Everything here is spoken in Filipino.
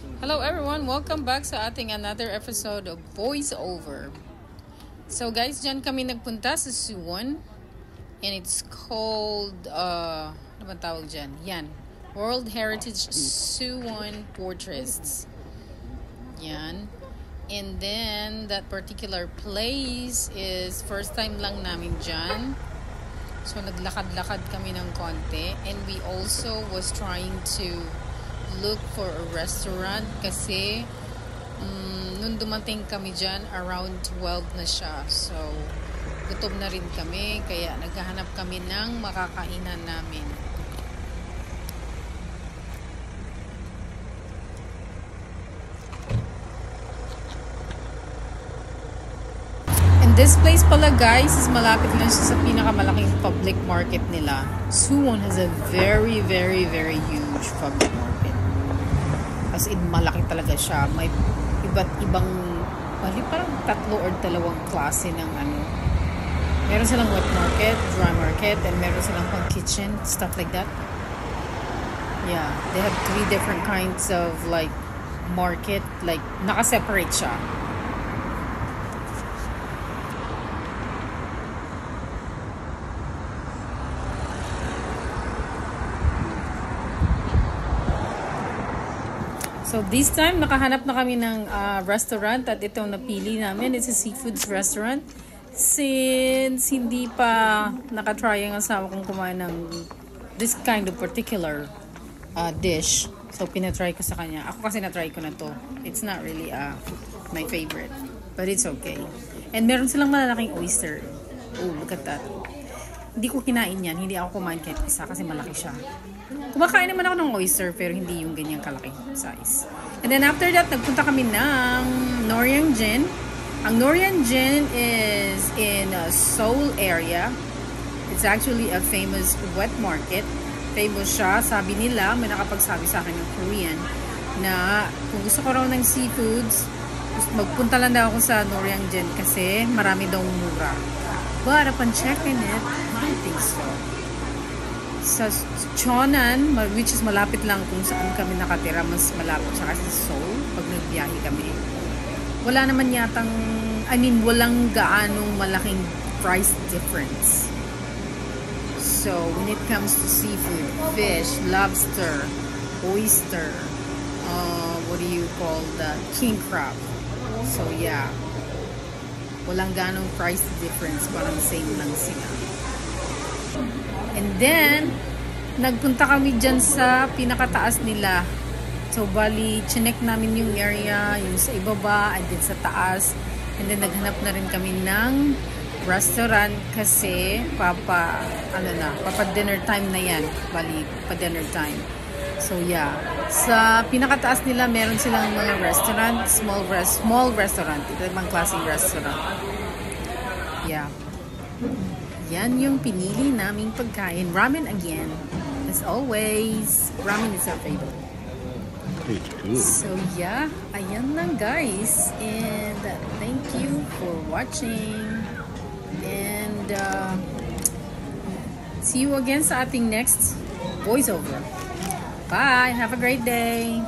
Hello everyone, welcome back sa ating another episode of Voiceover. So guys, dyan kami nagpunta sa Suwon and it's called, ano ba tawag dyan? Yan, World Heritage Suwon Fortress. Yan. And then, that particular place is first time lang namin dyan. So naglakad-lakad kami ng konti and we also was trying to look for a restaurant kasi nung dumating kami dyan around 12 na siya, so gutom na rin kami kaya naghahanap kami ng makakainan namin. And this place pala guys is malapit lang siya sa pinakamalaking public market nila. Suwon has a very huge public market. As in, malaki talaga siya. May iba't ibang, parang 3 or 2 klase ng ano. Meron silang wet market, dry market, and meron silang pang kitchen, stuff like that. Yeah, they have 3 different kinds of like market, like naka-separate siya. So this time, nakahanap na kami ng restaurant at itong napili namin. It's a seafoods restaurant. Since hindi pa nakatry ang asawa kong kumain ng this kind of particular dish. So pinatry ko sa kanya. Ako kasi natry ko na to. It's not really my favorite. But it's okay. And meron silang malalaking oyster. Oh, look at that. Hindi ko kinain yan. Hindi ako kumain kahit isa kasi malaki siya. Kumakain naman ako ng oyster pero hindi yung ganyang kalaki size. And then after that, nagpunta kami ng Noryangjin. Ang Noryangjin is in Seoul area. It's actually a famous wet market. Famous siya. Sabi nila, may nakapagsabi sa akin ng Korean na kung gusto ko raw ng seafoods, magpunta lang daw ako sa Noryangjin kasi marami daw mura. But upon checking it, I don't think so. Sa Cheonan, which is malapit lang kung saan kami nakatira, mas malapit siya kasi sa Seoul, pag nagbiyahe kami. Wala naman yatang, walang gaanong malaking price difference. So, when it comes to seafood, fish, lobster, oyster, what do you call that? King crab. So, yeah. Walang ganong price difference, parang same lang sila. And then, nagpunta kami dyan sa pinakataas nila. So, bali, chinek namin yung area, yung sa ibaba, and then sa taas. And then, naghanap na rin kami ng restaurant kasi papa dinner time na yan. Bali, pa dinner time. So, yeah. Sa pinakataas nila, meron silang mga restaurant, small restaurant. Ito ibang klaseng restaurant. Yeah. Yan yung pinili naming pagkain. Ramen again. As always, ramen is our favorite. So yeah, ayan lang guys. And thank you for watching. And see you again sa ating next voiceover. Bye! Have a great day!